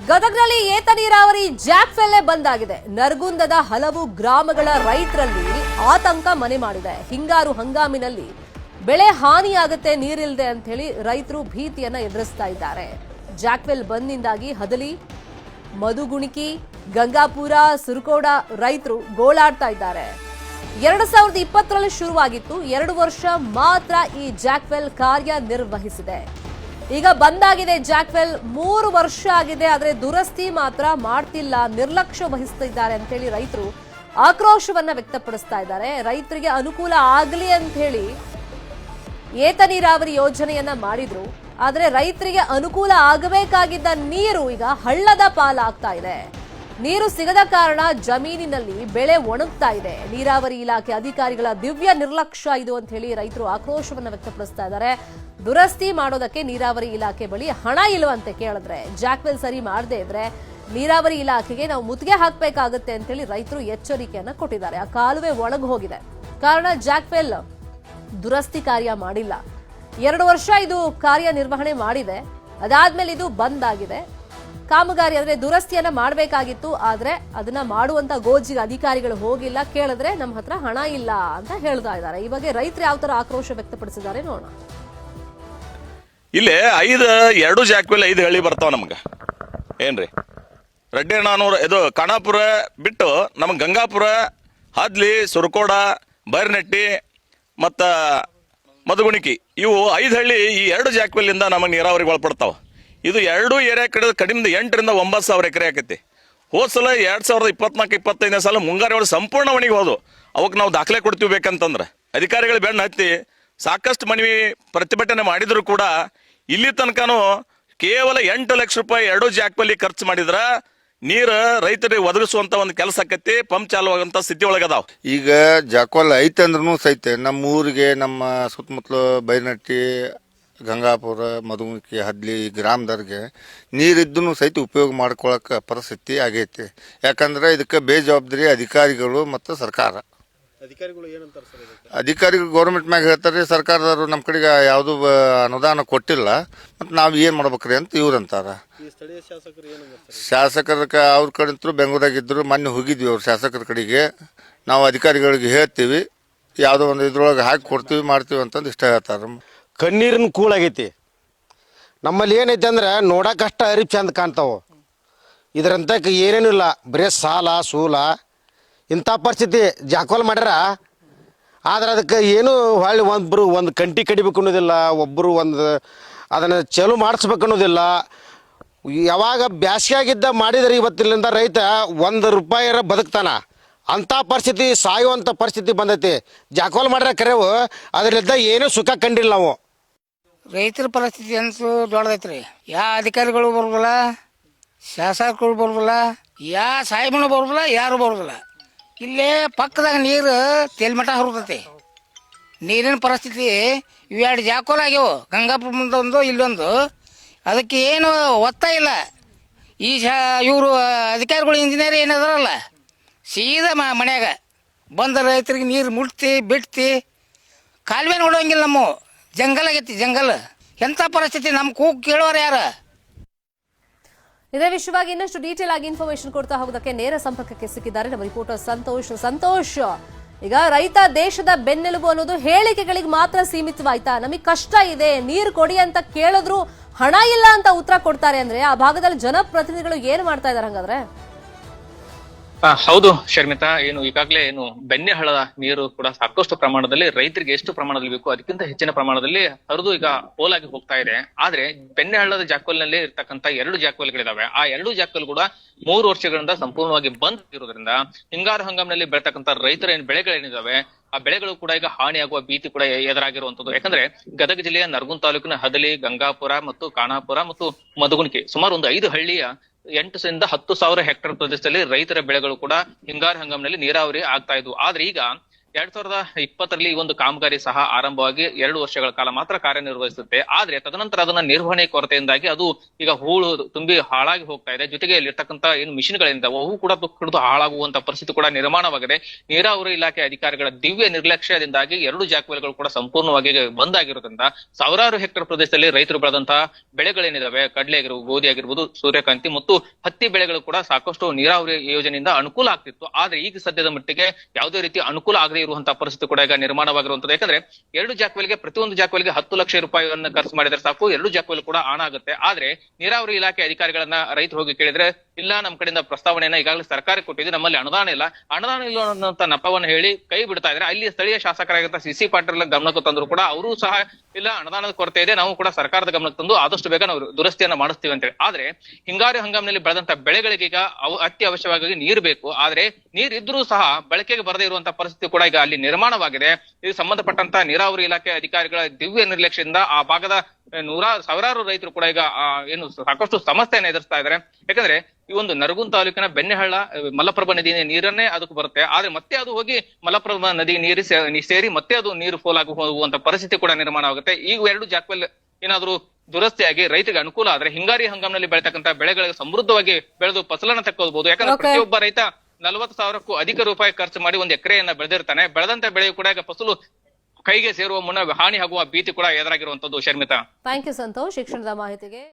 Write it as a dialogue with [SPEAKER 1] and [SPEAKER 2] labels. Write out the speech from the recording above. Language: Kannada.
[SPEAKER 1] ಗದಗನಲ್ಲಿ ಏತ ನೀರಾವರಿ ಜಾಕ್ವೆಲ್ಲೇ ಬಂದಾಗಿದೆ. ನರಗುಂದದ ಹಲವು ಗ್ರಾಮಗಳ ರೈತರಲ್ಲಿ ಆತಂಕ ಮನೆ ಮಾಡಿದೆ. ಹಿಂಗಾರು ಹಂಗಾಮಿನಲ್ಲಿ ಬೆಳೆ ಹಾನಿಯಾಗುತ್ತೆ ನೀರಿಲ್ಲದೆ ಅಂತ ಹೇಳಿ ರೈತರು ಭೀತಿಯನ್ನ ಎದುರಿಸ್ತಾ ಇದ್ದಾರೆ. ಜಾಕ್ವೆಲ್ ಬಂದ್ನಿಂದಾಗಿ ಹದಲಿ, ಮಧುಗುಣಿಕಿ, ಗಂಗಾಪುರ, ಸುರಕೋಡ ರೈತರು ಗೋಳಾಡ್ತಾ ಇದ್ದಾರೆ. 2020ರಲ್ಲಿ ಶುರುವಾಗಿತ್ತು. 2 ವರ್ಷ ಮಾತ್ರ ಈ ಜಾಕ್ವೆಲ್ ಕಾರ್ಯನಿರ್ವಹಿಸಿದೆ. ಈಗ ಬಂದಾಗಿದೆ ಜಾಕ್ವೆಲ್. 3 ವರ್ಷ ಆಗಿದೆ, ಆದರೆ ದುರಸ್ತಿ ಮಾತ್ರ ಮಾಡ್ತಿಲ್ಲ, ನಿರ್ಲಕ್ಷ್ಯ ವಹಿಸ್ತಿದ್ದಾರೆ ಅಂತ ಹೇಳಿ ರೈತರು ಆಕ್ರೋಶವನ್ನ ವ್ಯಕ್ತಪಡಿಸ್ತಾ ಇದ್ದಾರೆ. ರೈತರಿಗೆ ಅನುಕೂಲ ಆಗಲಿ ಅಂತ ಹೇಳಿ ಏತ ನೀರಾವರಿ ಯೋಜನೆಯನ್ನ ಮಾಡಿದ್ರು. ಆದರೆ ರೈತರಿಗೆ ಅನುಕೂಲ ಆಗಬೇಕಾಗಿದ್ದ ನೀರು ಈಗ ಹಳ್ಳದ ಪಾಲಾಗ್ತಾ ಇದೆ. ನೀರು ಸಿಗದ ಕಾರಣ ಜಮೀನಿನಲ್ಲಿ ಬೆಳೆ ಒಣಗ್ತಾ ಇದೆ. ನೀರಾವರಿ ಇಲಾಖೆ ಅಧಿಕಾರಿಗಳ ದಿವ್ಯ ನಿರ್ಲಕ್ಷ್ಯ ಇದು ಅಂತ ಹೇಳಿ ರೈತರು ಆಕ್ರೋಶವನ್ನ ವ್ಯಕ್ತಪಡಿಸ್ತಾ ಇದ್ದಾರೆ. ದುರಸ್ತಿ ಮಾಡೋದಕ್ಕೆ ನೀರಾವರಿ ಇಲಾಖೆ ಬಳಿ ಹಣ ಇಲ್ಲವಂತೆ. ಕೇಳಿದ್ರೆ ಜಾಕ್ವೆಲ್ ಸರಿ ಮಾಡದೇ ಇದ್ರೆ ನೀರಾವರಿ ಇಲಾಖೆಗೆ ನಾವು ಮುತ್ತಿಗೆ ಹಾಕಬೇಕಾಗುತ್ತೆ ಅಂತ ಹೇಳಿ ರೈತರು ಎಚ್ಚರಿಕೆಯನ್ನ ಕೊಟ್ಟಿದ್ದಾರೆ. ಆ ಕಾಲುವೆ ಒಣಗಿ ಹೋಗಿದೆ, ಕಾರಣ ಜಾಕ್ವೆಲ್ ದುರಸ್ತಿ ಕಾರ್ಯ ಮಾಡಿಲ್ಲ. 2 ವರ್ಷ ಇದು ಕಾರ್ಯನಿರ್ವಹಣೆ ಮಾಡಿದೆ, ಅದಾದ್ಮೇಲೆ ಇದು ಬಂದ್ ಆಗಿದೆ. ಕಾಮಗಾರಿ ಅಂದ್ರೆ ದುರಸ್ತಿಯನ್ನ ಮಾಡಬೇಕಾಗಿತ್ತು, ಆದ್ರೆ ಅದನ್ನ ಮಾಡುವಂತ ಗೋಜಿಗೆ ಅಧಿಕಾರಿಗಳು ಹೋಗಿಲ್ಲ. ಕೇಳಿದ್ರೆ ನಮ್ಮ ಹತ್ರ ಹಣ ಇಲ್ಲ ಅಂತ ಹೇಳ್ತಾ ಇದ್ದಾರೆ. ಈ ಬಗ್ಗೆ ರೈತರು ಯಾವ ತರ ಆಕ್ರೋಶ ವ್ಯಕ್ತಪಡಿಸಿದ್ದಾರೆ ನೋಡೋಣ.
[SPEAKER 2] ಇಲ್ಲಿ 2 ಜಾಕ್ವೆಲ್ 5 ಹಳ್ಳಿ ಬರ್ತಾವ ನಮ್ಗ. ಏನ್ರಿ ರೆಡ್ಡಿನಾನೂರು ಇದು ಖಾನಾಪುರ ಬಿಟ್ಟು ನಮ್ಗೆ ಗಂಗಾಪುರ, ಹದ್ಲಿ, ಸುರಕೋಡ, ಬೈರ್ನಟ್ಟಿ ಮತ್ತ ಮಧುಗುಣಿಕಿ ಇವು 5 ಹಳ್ಳಿ ಈ 2 ಜಾಕ್ವೆಲ್ ಇಂದ ನಮಗೆ ನೀರಾವರಿಗೆ ಒಳಪಡ್ತಾವ. ಇದು 2 ಏರಿಯಾ ಕಡಿಮೆ 8 ರಿಂದ 9 ಸಾವಿರ ಎಕರೆ ಆಕೈತಿ. ಹೋದ್ಸಲ 2024-25 ಸಾಲ ಮುಂಗಾರು ಒಳಗೆ ಸಂಪೂರ್ಣ ಒಣಗಿ ಹೋದು. ಅವಕ್ಕೆ ನಾವು ದಾಖಲೆ ಕೊಡ್ತೀವಿ ಬೇಕಂತಂದ್ರೆ ಅಧಿಕಾರಿಗಳು ಬೆನ್ನು ಹತ್ತಿ ಸಾಕಷ್ಟು ಮನವಿ ಪ್ರತಿಭಟನೆ ಮಾಡಿದ್ರು ಕೂಡ ಇಲ್ಲಿ ತನಕನೂ ಕೇವಲ 8 ಲಕ್ಷ ರೂಪಾಯಿ 2 ಜಾಕ್ವೆಲ್ ಖರ್ಚು ಮಾಡಿದ್ರ ನೀರು ರೈತರಿಗೆ ಒದಗಿಸುವಂತ ಒಂದು ಕೆಲಸ ಆಕೈತಿ. ಪಂಪ್ ಚಾಲು ಆಗುವಂತ ಸ್ಥಿತಿ ಒಳಗದಾವ್.
[SPEAKER 3] ಈಗ ಜಾಕ್ವೆಲ್ ಐತೆ ಅಂದ್ರೂ ಸಹಿತ ನಮ್ಮ ಊರಿಗೆ, ನಮ್ಮ ಸುತ್ತಮುತ್ತಲು ಬೈನಟ್ಟಿ, ಗಂಗಾಪುರ, ಮಧುಮುಖಿ, ಹದ್ಲಿ ಗ್ರಾಮದವ್ರಿಗೆ ನೀರಿದ್ದೂ ಸಹಿತ ಉಪಯೋಗ ಮಾಡ್ಕೊಳಕ ಪರಿಸ್ಥಿತಿ ಆಗೈತಿ. ಯಾಕಂದ್ರೆ ಇದಕ್ಕೆ ಬೇಜವಾಬ್ದಾರಿ ಅಧಿಕಾರಿಗಳು ಮತ್ತು ಸರ್ಕಾರ. ಅಧಿಕಾರಿಗಳು ಗೌರ್ಮೆಂಟ್ ಮ್ಯಾಗ ಹೇಳ್ತಾರೆ, ಸರ್ಕಾರದವರು ನಮ್ಮ ಕಡೆಗೆ ಯಾವುದು ಅನುದಾನ ಕೊಟ್ಟಿಲ್ಲ, ಮತ್ತು ನಾವು ಏನು ಮಾಡ್ಬೇಕ್ರಿ ಅಂತ ಇವ್ರು ಅಂತಾರ. ಶಾಸಕರ ಅವ್ರ ಕಡೆ ಬೆಂಗಳೂರಾಗಿದ್ದರು, ಮೊನ್ನೆ ಹೋಗಿದ್ವಿ ಅವ್ರ ಶಾಸಕರ ಕಡೆಗೆ. ನಾವು ಅಧಿಕಾರಿಗಳಿಗೆ ಹೇಳ್ತೀವಿ, ಯಾವುದೋ ಒಂದು ಇದ್ರೊಳಗೆ ಹಾಕಿ ಕೊಡ್ತೀವಿ, ಮಾಡ್ತೀವಿ ಅಂತಂದು ಇಷ್ಟ ಹೇಳ್ತಾರೆ.
[SPEAKER 4] ಕಣ್ಣೀರಿನ ಕೂಳಾಗೈತಿ. ನಮ್ಮಲ್ಲಿ ಏನೈತಿ ಅಂದ್ರೆ ನೋಡಕ್ಕಷ್ಟ ಅರಿವು ಚಂದ ಕಾಣ್ತಾವೆ. ಇದರಂತ ಏನೇನು ಇಲ್ಲ, ಬರೀ ಸಾಲ ಸೂಲ ಇಂಥ ಪರಿಸ್ಥಿತಿ. ಜಾಕ್ವೆಲ್ ಮಾಡ್ಯಾರ, ಆದ್ರೆ ಅದಕ್ಕೆ ಏನು ಹೊಳ್ಳಿ ಒಬ್ಬರು ಒಂದು ಕಂಟಿ ಕಡಿಬೇಕು ಅನ್ನೋದಿಲ್ಲ, ಒಬ್ಬರು ಒಂದು ಅದನ್ನು ಚಾಲು ಮಾಡಿಸ್ಬೇಕು ಅನ್ನೋದಿಲ್ಲ. ಯಾವಾಗ ಬ್ಯಾಸಿಗೆಯಾಗಿದ್ದ ಮಾಡಿದ್ರೆ ಇವತ್ತಿನಿಂದ ರೈತ 1 ರೂಪಾಯಿರ ಬದುಕ್ತಾನ. ಅಂಥ ಪರಿಸ್ಥಿತಿ, ಸಾಯುವಂಥ ಪರಿಸ್ಥಿತಿ ಬಂದೈತಿ. ಜಾಕ್ವೆಲ್ ಮಾಡ್ಯಾರ ಕರೆವು, ಅದರಿಂದ ಏನೂ ಸುಖ ಕಂಡಿಲ್ಲ ನಾವು.
[SPEAKER 5] ರೈತರ ಪರಿಸ್ಥಿತಿ ಅಂತೂ ದೊಡ್ಡದೈತ್ರಿ. ಯಾವ ಅಧಿಕಾರಿಗಳು ಬರೋದಿಲ್ಲ, ಶಾಸಕರು ಬರೋದಿಲ್ಲ, ಯಾವ ಸಾಹೇಬನು ಬರೋದಿಲ್ಲ, ಯಾರು ಬರೋದಿಲ್ಲ. ಇಲ್ಲೇ ಪಕ್ಕದಾಗ ನೀರು ತೆಲ್ಮಠ ಹರಿದೈತಿ. ನೀರಿನ ಪರಿಸ್ಥಿತಿ ಇವೆರಡು ಜಾಕ್ವೆಲ್ ಆಗ್ಯಾವ, ಗಂಗಾಪುರ ಮುಂದೊಂದು ಇಲ್ಲೊಂದು. ಅದಕ್ಕೆ ಏನು ಒತ್ತಾಯ ಇಲ್ಲ. ಈ ಇವರು ಅಧಿಕಾರಿಗಳು ಇಂಜಿನಿಯರ್ ಏನದಾರಲ್ಲ, ಸೀದಾ ಮನ್ಯಾಗ ಬಂದ ರೈತರಿಗೆ ನೀರು ಮುಟ್ತಿ ಬಿಡ್ತಿ. ಕಾಲುವೆ ನೋಡೋಂಗಿಲ್ಲ. ನಮ್ಮ ಜಂಗಲ್ ಆಗೈತಿ, ಜಂಗಲ್. ಎಂಥ ಪರಿಸ್ಥಿತಿ, ನಮ್ಮ ಕೂಗು ಕೇಳೋರು ಯಾರ?
[SPEAKER 1] ಇದೇ ವಿಷಯವಾಗಿ ಇನ್ನಷ್ಟು ಡೀಟೇಲ್ ಆಗಿ ಇನ್ಫಾರ್ಮೇಶನ್ ಕೊಡ್ತಾ ಹೋಗೋದಕ್ಕೆ ನೇರ ಸಂಪರ್ಕಕ್ಕೆ ಸಿಕ್ಕಿದ್ದಾರೆ ನಮ್ಮ ರಿಪೋರ್ಟರ್ ಸಂತೋಷ್. ಈಗ ರೈತ ದೇಶದ ಬೆನ್ನೆಲುಬು ಅನ್ನೋದು ಹೇಳಿಕೆಗಳಿಗೆ ಮಾತ್ರ ಸೀಮಿತವಾಯ್ತಾ? ನಮಗೆ ಕಷ್ಟ ಇದೆ, ನೀರು ಕೊಡಿ ಅಂತ ಕೇಳಿದ್ರು ಹಣ ಇಲ್ಲ ಅಂತ ಉತ್ತರ ಕೊಡ್ತಾರೆ ಅಂದ್ರೆ ಆ ಭಾಗದಲ್ಲಿ ಜನಪ್ರತಿನಿಧಿಗಳು ಏನು ಮಾಡ್ತಾ ಇದಾರೆ ಹಂಗಾದ್ರೆ?
[SPEAKER 6] ಹೌದು ಶರ್ಮಿತಾ, ಈಗಾಗಲೇ ಬೆಣ್ಣೆ ಹಳ್ಳದ ನೀರು ಕೂಡ ಸಾಕಷ್ಟು ಪ್ರಮಾಣದಲ್ಲಿ ರೈತರಿಗೆ ಎಷ್ಟು ಪ್ರಮಾಣದಲ್ಲಿ ಬೇಕು ಅದಕ್ಕಿಂತ ಹೆಚ್ಚಿನ ಪ್ರಮಾಣದಲ್ಲಿ ಹರಿದು ಈಗ ಪೋಲಾಗಿ ಹೋಗ್ತಾ ಇದೆ. ಆದ್ರೆ ಬೆಣ್ಣೆ ಹಳ್ಳದ ಜಾಕ್ವೆಲ್ ನಲ್ಲಿ ಇರ್ತಕ್ಕಂಥ 2 ಜಾಕ್ವೆಲ್ಗಳಿದಾವೆ. ಆ 2 ಜಾಕ್ವೆಲ್ ಕೂಡ 3 ವರ್ಷಗಳಿಂದ ಸಂಪೂರ್ಣವಾಗಿ ಬಂದ್ ಇರೋದ್ರಿಂದ ಹಿಂಗಾರು ಹಂಗಾಮಿನಲ್ಲಿ ಬೆಳತಕ್ಕಂಥ ರೈತರ ಬೆಳೆಗಳೇನಿದಾವೆ ಆ ಬೆಳೆಗಳು ಕೂಡ ಈಗ ಹಾನಿಯಾಗುವ ಭೀತಿ ಕೂಡ ಎದುರಾಗಿರುವಂತದ್ದು. ಯಾಕಂದ್ರೆ ಗದಗ ಜಿಲ್ಲೆಯ ನರಗುಂದ ತಾಲೂಕಿನ ಹದಲಿ, ಗಂಗಾಪುರ ಮತ್ತು ಖಾನಾಪುರ ಮತ್ತು ಮಧುಗುಣಿಕೆ ಸುಮಾರು ಒಂದು 5 ಹಳ್ಳಿಯ 8 ರಿಂದ 10 ಸಾವಿರ ಹೆಕ್ಟೇರ್ ಪ್ರದೇಶದಲ್ಲಿ ರೈತರ ಬೆಳೆಗಳು ಕೂಡ ಹಿಂಗಾರು ಹಂಗಾಮಿನಲ್ಲಿ ನೀರಾವರಿ ಆಗ್ತಾ ಇದ್ವು. ಆದ್ರೆ ಈಗ 2020ರಲ್ಲಿ ಈ ಒಂದು ಕಾಮಗಾರಿ ಸಹ ಆರಂಭವಾಗಿ 2 ವರ್ಷಗಳ ಕಾಲ ಮಾತ್ರ ಕಾರ್ಯನಿರ್ವಹಿಸುತ್ತೆ. ಆದ್ರೆ ತದನಂತರ ಅದನ್ನ ನಿರ್ವಹಣೆ ಕೊರತೆಯಿಂದಾಗಿ ಅದು ಈಗ ಹೂಳು ತುಂಬಿ ಹಾಳಾಗಿ ಹೋಗ್ತಾ ಇದೆ. ಜೊತೆಗೆ ಇಲ್ಲಿರ್ತಕ್ಕಂಥ ಏನು ಮಿಷಿನ್ಗಳಿಂದಾವೆ ಅವು ಕೂಡ ಹಿಡಿದು ಹಾಳಾಗುವಂತ ಪರಿಸ್ಥಿತಿ ಕೂಡ ನಿರ್ಮಾಣವಾಗಿದೆ. ನೀರಾವರಿ ಇಲಾಖೆ ಅಧಿಕಾರಿಗಳ ದಿವ್ಯ ನಿರ್ಲಕ್ಷ್ಯದಿಂದಾಗಿ 2 ಜಾಕ್ವೆಲ್ಗಳು ಕೂಡ ಸಂಪೂರ್ಣವಾಗಿ ಬಂದ್ ಆಗಿರೋದ್ರಿಂದ ಸಾವಿರಾರು ಹೆಕ್ಟೇರ್ ಪ್ರದೇಶದಲ್ಲಿ ರೈತರು ಬೆಳೆದಂತಹ ಬೆಳೆಗಳೇನಿದಾವೆ, ಕಡಲೆ ಆಗಿರ್ಬೋದು, ಗೋಧಿ ಆಗಿರ್ಬೋದು, ಸೂರ್ಯಕಾಂತಿ ಮತ್ತು ಹತ್ತಿ ಬೆಳೆಗಳು ಕೂಡ ಸಾಕಷ್ಟು ನೀರಾವರಿ ಯೋಜನೆಯಿಂದ ಅನುಕೂಲ ಆಗ್ತಿತ್ತು. ಆದ್ರೆ ಈಗ ಸದ್ಯದ ಮಟ್ಟಿಗೆ ಯಾವುದೇ ರೀತಿ ಅನುಕೂಲ ಆಗದೆ ಇರುವಂತಹ ಪರಿಸ್ಥಿತಿ ಕೂಡ ಈಗ ನಿರ್ಮಾಣವಾಗಿರುವಂತದ್ದು. ಯಾಕಂದ್ರೆ 2 ಜಾಕ್ವೆಲ್ಗೆ ಪ್ರತಿಯೊಂದು ಜಾಕ್ವೆಲ್ಗೆ 10 ಲಕ್ಷ ರೂಪಾಯಿಯನ್ನು ಖರ್ಚು ಮಾಡಿದ್ರೆ ಸಾಕು, 2 ಜಾಕ್ವೆಲ್ ಕೂಡ ಹಣ ಆಗುತ್ತೆ. ಆದ್ರೆ ನೀರಾವರಿ ಇಲಾಖೆ ಅಧಿಕಾರಿಗಳನ್ನ ರೈತರು ಹೋಗಿ ಕೇಳಿದ್ರೆ ಇಲ್ಲ, ನಮ್ಮ ಕಡೆಯಿಂದ ಪ್ರಸ್ತಾವನೆಯನ್ನ ಈಗಾಗಲೇ ಸರ್ಕಾರ ಕೊಟ್ಟಿದೆ, ನಮ್ಮಲ್ಲಿ ಅನುದಾನ ಇಲ್ಲ ಅನ್ನುವಂತ ನೆಪವನ್ನು ಹೇಳಿ ಕೈ ಬಿಡ್ತಾ ಇದ್ರೆ. ಅಲ್ಲಿ ಸ್ಥಳೀಯ ಶಾಸಕರಾಗಿದ್ದ ಸಿ ಪಾಟೀಲ್ ಗಮನಕ್ಕೆ ತಂದ್ರು ಕೂಡ ಅವರು ಸಹ ಇಲ್ಲ, ಅನುದಾನದ ಕೊರತೆ ಇದೆ, ನಾವು ಕೂಡ ಸರ್ಕಾರದ ಗಮನಕ್ಕೆ ತಂದು ಆದಷ್ಟು ಬೇಗ ನಾವು ದುರಸ್ತಿಯನ್ನ ಮಾಡಿಸ್ತೀವಿ ಅಂತೇಳಿ. ಆದ್ರೆ ಹಿಂಗಾರು ಹಂಗಾಮಿನಲ್ಲಿ ಬೆಳೆದಂತ ಬೆಳೆಗಳಿಗೆ ಈಗ ಅತಿ ಅವಶ್ಯವಾಗಿ ನೀರು ಬೇಕು. ಆದ್ರೆ ನೀರ್ ಇದ್ರೂ ಸಹ ಬಳಕೆಗೆ ಬರದೇ ಇರುವಂತಹ ಪರಿಸ್ಥಿತಿ ಕೂಡ ಈಗ ಅಲ್ಲಿ ನಿರ್ಮಾಣವಾಗಿದೆ. ಇದು ಸಂಬಂಧಪಟ್ಟಂತ ನೀರಾವರಿ ಇಲಾಖೆ ಅಧಿಕಾರಿಗಳ ದಿವ್ಯ ನಿರ್ಲಕ್ಷ್ಯದಿಂದ ಆ ಭಾಗದ ಸಾವಿರಾರು ರೈತರು ಕೂಡ ಈಗ ಏನು ಸಾಕಷ್ಟು ಸಮಸ್ಯೆಯನ್ನು ಎದುರಿಸ್ತಾ ಇದ್ದಾರೆ. ಯಾಕಂದ್ರೆ ಈ ಒಂದು ನರಗುಂದ ತಾಲೂಕಿನ ಬೆಣ್ಣೆಹಳ್ಳ ಮಲಪ್ರಭಾ ನದಿ ನೀರನ್ನೇ ಅದಕ್ಕೆ ಬರುತ್ತೆ. ಆದ್ರೆ ಮತ್ತೆ ಅದು ಹೋಗಿ ಮಲಪ್ರಭಾ ನದಿ ನೀರು ಸೇರಿ ಮತ್ತೆ ಅದು ನೀರು ಫೋಲಾಗಿ ಹೋಗುವಂತ ಪರಿಸ್ಥಿತಿ ಕೂಡ ನಿರ್ಮಾಣ ಆಗುತ್ತೆ. ಈಗ 2 ಜಾಕ್ವೆಲ್ ಏನಾದ್ರು ದುರಸ್ತಿಯಾಗಿ ರೈತರಿಗೆ ಅನುಕೂಲ ಆದ್ರೆ ಹಿಂಗಾರಿ ಹಂಗಾಮಿನಲ್ಲಿ ಬೆಳತಕ್ಕಂತ ಬೆಳೆಗಳಿಗೆ ಸಮೃದ್ಧವಾಗಿ ಬೆಳೆದು ಫಸಲನ್ನ ತಕ್ಕೋಬಹುದು. ಯಾಕಂದ್ರೆ ಪ್ರತಿಯೊಬ್ಬ ರೈತ 40,000ಕ್ಕೂ ಅಧಿಕ ರೂಪಾಯಿ ಖರ್ಚು ಮಾಡಿ 1 ಎಕರೆಯನ್ನ ಬೆಳೆದಿರ್ತಾನೆ. ಬೆಳೆದಂತ ಬೆಳೆಯು ಕೂಡ ಈಗ ಫಸಲು ಕೈಗೆ ಸೇರುವ ಮುನ್ನ ಹಾನಿ ಆಗುವ ಭೀತಿ ಕೂಡ ಎದುರಾಗಿರುವಂತದ್ದು. ಶರ್ಮಿತಾ,
[SPEAKER 1] ಥ್ಯಾಂಕ್ ಯು ಸಂತೋಷ್ ಶಿಕ್ಷಣದ ಮಾಹಿತಿಗೆ.